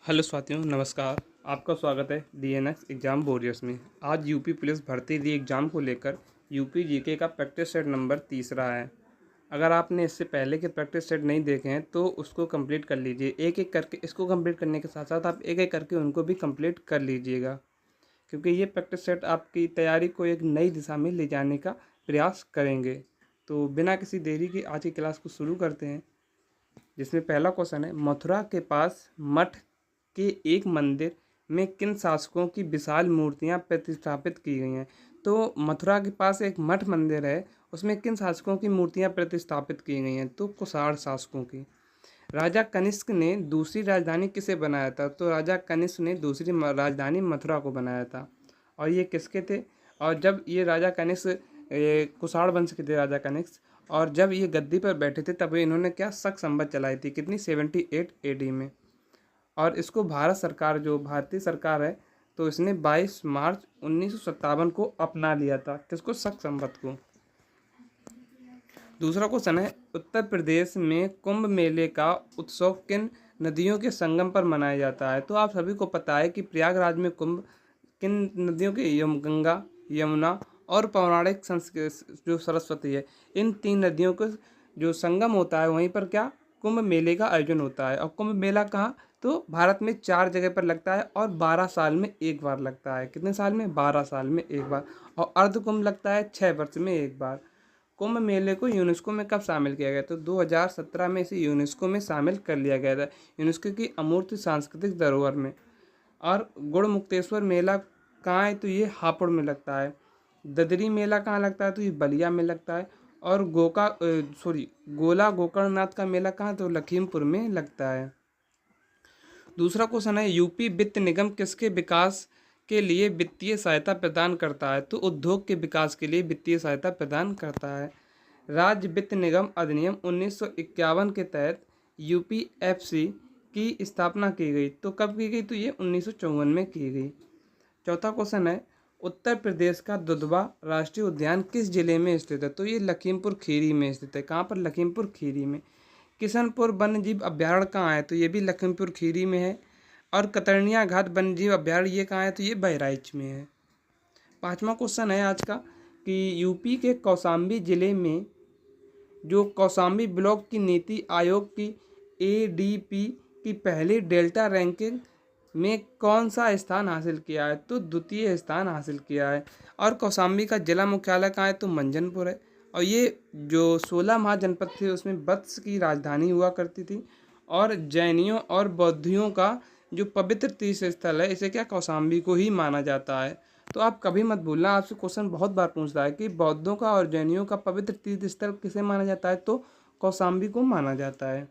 Hello साथियों, नमस्कार। आपका स्वागत है डीएनएस एग्ज़ाम वॉरियर्स में। आज यूपी पुलिस भर्ती री एग्ज़ाम को लेकर यूपी जीके का प्रैक्टिस सेट नंबर तीसरा है। अगर आपने इससे पहले के प्रैक्टिस सेट नहीं देखे हैं तो उसको कंप्लीट कर लीजिए। एक एक करके इसको कंप्लीट करने के साथ साथ आप एक एक करके उनको भी कंप्लीट कर लीजिएगा, क्योंकि ये प्रैक्टिस सेट आपकी तैयारी को एक नई दिशा में ले जाने का प्रयास करेंगे। तो बिना किसी देरी के आज की क्लास को शुरू करते हैं, जिसमें पहला क्वेश्चन है, मथुरा के पास मठ के एक मंदिर में किन शासकों की विशाल मूर्तियां प्रतिष्ठापित की गई हैं। तो मथुरा के पास एक मठ मंदिर है, उसमें किन शासकों की मूर्तियां प्रतिष्ठापित की गई हैं। तो कुषाण शासकों की। राजा कनिष्क ने दूसरी राजधानी किसे बनाया था। तो राजा कनिष्क ने दूसरी राजधानी मथुरा को बनाया था। और ये किसके थे। और जब ये राजा कनिष्क कुषाण वंश के थे राजा कनिष्क, और जब ये गद्दी पर बैठे थे तब इन्होंने क्या शक संवत चलाई थी, कितनी 78 एडी में। और इसको भारत सरकार, जो भारतीय सरकार है, तो इसने 22 मार्च 1957 को अपना लिया था। किसको, शक संवत को। दूसरा क्वेश्चन है, उत्तर प्रदेश में कुंभ मेले का उत्सव किन नदियों के संगम पर मनाया जाता है। तो आप सभी को पता है कि प्रयागराज में कुंभ किन नदियों के, गंगा, यमुना और पौराणिक जो सरस्वती है, इन तीन नदियों के जो संगम होता है वहीं पर क्या, कुंभ मेले का आयोजन होता है। और कुंभ मेला कहाँ, तो भारत में 4 जगह पर लगता है और 12 साल में एक बार लगता है। कितने साल में, 12 साल में एक बार। और अर्ध कुंभ लगता है 6 वर्ष में एक बार। कुंभ मेले को यूनेस्को में कब शामिल किया गया। तो 2017 में इसे यूनेस्को में शामिल कर लिया गया था, यूनेस्को की अमूर्त सांस्कृतिक धरोहर में। और गुड़मुक्तेश्वर मेला कहाँ है, तो ये हापुड़ में लगता है। ददरी मेला कहाँ लगता है, तो ये बलिया में लगता है। और गोला गोकर्णनाथ का मेला कहाँ, तो लखीमपुर में लगता है। दूसरा क्वेश्चन है, यूपी वित्त निगम किसके विकास के लिए वित्तीय सहायता प्रदान करता है। तो उद्योग के विकास के लिए वित्तीय सहायता प्रदान करता है। राज्य वित्त निगम अधिनियम 1951 के तहत यूपीएफसी की स्थापना की गई। तो कब की गई, तो ये 1954 में की गई। चौथा क्वेश्चन है, उत्तर प्रदेश का दुधवा राष्ट्रीय उद्यान किस जिले में स्थित है। तो ये लखीमपुर खीरी में स्थित है। कहाँ पर, लखीमपुर खीरी में। किशनपुर वन्यजीव अभ्यारण्य कहाँ है, तो ये भी लखीमपुर खीरी में है। और कतरनिया घाट वन्यजीव अभ्यारण्य ये कहाँ है, तो ये बहराइच में है। पांचवा क्वेश्चन है आज का, कि यूपी के कौशाम्बी जिले में जो कौशाम्बी ब्लॉक की नीति आयोग की एडीपी की पहली डेल्टा रैंकिंग में कौन सा स्थान हासिल किया है। तो द्वितीय स्थान हासिल किया है। और कौशाम्बी का जिला मुख्यालय कहाँ है, तो मंझनपुर है। और ये जो 16 महाजनपद थे उसमें वत्स की राजधानी हुआ करती थी। और जैनियों और बौद्धियों का जो पवित्र तीर्थ स्थल है, इसे क्या, कौशाम्बी को ही माना जाता है। तो आप कभी मत भूलना, आपसे क्वेश्चन बहुत बार पूछता है कि बौद्धों का और जैनियों का पवित्र तीर्थ स्थल किसे माना जाता है। तो कौशाम्बी को माना जाता है।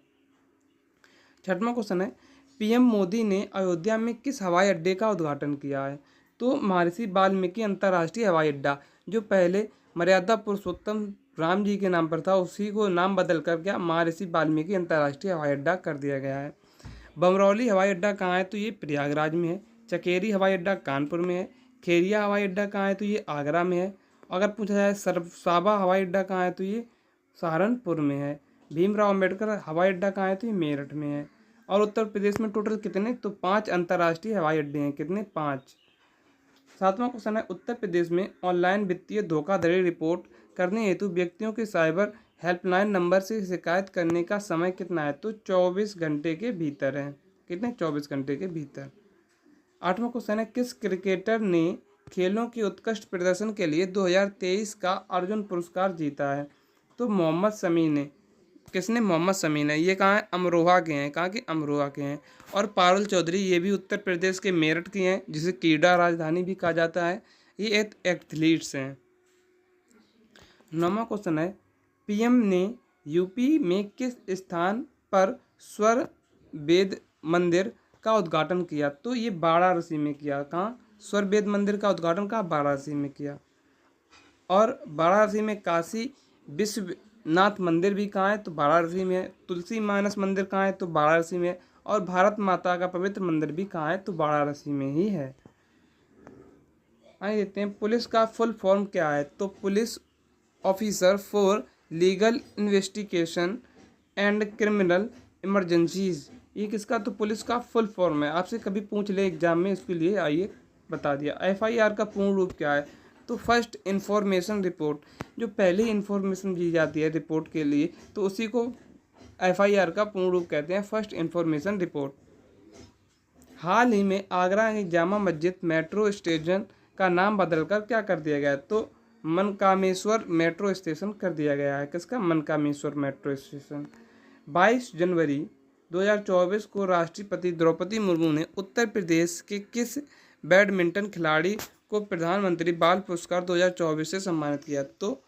छठवां क्वेश्चन है, पीएम मोदी ने अयोध्या में किस हवाई अड्डे का उद्घाटन किया है। तो महर्षि वाल्मीकि अंतर्राष्ट्रीय हवाई अड्डा, जो पहले मर्यादा पुरुषोत्तम राम जी के नाम पर था, उसी को नाम बदल कर क्या, महर्षि वाल्मीकि अंतर्राष्ट्रीय हवाई अड्डा कर दिया गया है। बमरौली हवाई अड्डा कहाँ है, तो ये प्रयागराज में है। चकेरी हवाई अड्डा कानपुर में है। खेरिया हवाई अड्डा कहाँ है, तो ये आगरा में है। अगर पूछा जाए साबा हवाई अड्डा कहाँ है, तो ये सहारनपुर में है। भीमराव अम्बेडकर हवाई अड्डा कहाँ है, तो ये मेरठ में है। और उत्तर प्रदेश में टोटल कितने, तो 5 अंतर्राष्ट्रीय हवाई अड्डे हैं। कितने, 5। सातवां क्वेश्चन है, उत्तर प्रदेश में ऑनलाइन वित्तीय धोखाधड़ी रिपोर्ट करने हेतु व्यक्तियों के साइबर हेल्पलाइन नंबर से शिकायत करने का समय कितना है। तो 24 घंटे के भीतर है। कितने, 24 घंटे के भीतर। आठवां क्वेश्चन है, किस क्रिकेटर ने खेलों के उत्कृष्ट प्रदर्शन के लिए 2023 का अर्जुन पुरस्कार जीता है। तो मोहम्मद शमी ने। किसने, मोहम्मद शमी ने। ये कहाँ है, अमरोहा के हैं। कहाँ के, अमरोहा के हैं। और पारुल चौधरी, ये भी उत्तर प्रदेश के मेरठ की हैं, जिसे क्रीड़ा राजधानी भी कहा जाता है। ये एथलीट्स हैं। 9वां क्वेश्चन है, पीएम ने यूपी में किस स्थान पर स्वर वेद मंदिर का उद्घाटन किया। तो ये वाराणसी में किया। कहाँ, स्वर वेद मंदिर का उद्घाटन कहाँ, वाराणसी में किया। और वाराणसी में काशी विश्वनाथ मंदिर भी कहाँ है, तो वाराणसी में है। तुलसी मानस मंदिर कहाँ है, तो वाराणसी में है। और भारत माता का पवित्र मंदिर भी कहाँ है, तो वाराणसी में ही है। आइए देखते हैं पुलिस का फुल फॉर्म क्या है। तो police officer for legal investigation and criminal emergencies ये किसका, तो पुलिस का फुल फॉर्म है। आपसे कभी पूछ ले एग्जाम में, इसके लिए आइए बता दिया। एफआईआर का पूर्ण रूप क्या है, तो फर्स्ट इंफॉर्मेशन रिपोर्ट, जो पहली इंफॉर्मेशन दी जाती है रिपोर्ट के लिए, तो उसी को एफआईआर का पूर्ण रूप कहते हैं, फर्स्ट इंफॉर्मेशन रिपोर्ट। हाल ही में आगरा की जामा मस्जिद मेट्रो स्टेशन का नाम बदलकर क्या कर दिया गया है, तो मनकामेश्वर मेट्रो स्टेशन कर दिया गया है। किसका, मनकामेश्वर मेट्रो स्टेशन। 22 जनवरी 2024 को राष्ट्रपति द्रौपदी मुर्मू ने उत्तर प्रदेश के किस बैडमिंटन खिलाड़ी को प्रधानमंत्री बाल पुरस्कार 2024 से सम्मानित किया, तो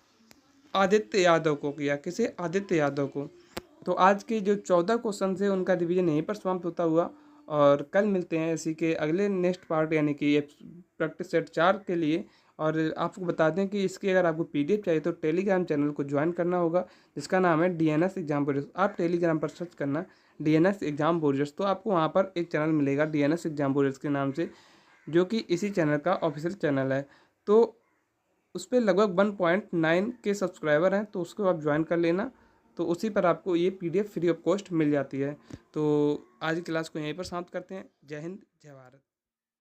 आदित्य यादव को किया। किसे, आदित्य यादव को। तो आज के जो 14 क्वेश्चन थे उनका रिवीजन यहीं पर समाप्त होता हुआ, और कल मिलते हैं इसी के अगले नेक्स्ट पार्ट यानी कि प्रैक्टिस सेट 4 के लिए। और आपको बता दें कि इसकी अगर आपको पीडीएफ चाहिए तो टेलीग्राम चैनल को ज्वाइन करना होगा, जिसका नाम है डीएनएस एग्जाम वॉरियर्स। आप टेलीग्राम पर सर्च करना डीएनएस एग्जाम वॉरियर्स, तो आपको वहाँ पर एक चैनल मिलेगा डीएनएस एग्जाम वॉरियर्स के नाम से, जो कि इसी चैनल का ऑफिशियल चैनल है। तो उस पर लगभग 1.9 के सब्सक्राइबर हैं, तो उसको आप ज्वाइन कर लेना। तो उसी पर आपको ये पीडीएफ फ्री ऑफ कॉस्ट मिल जाती है। तो आज की क्लास को यहीं पर समाप्त करते हैं। जय हिंद, जय भारत।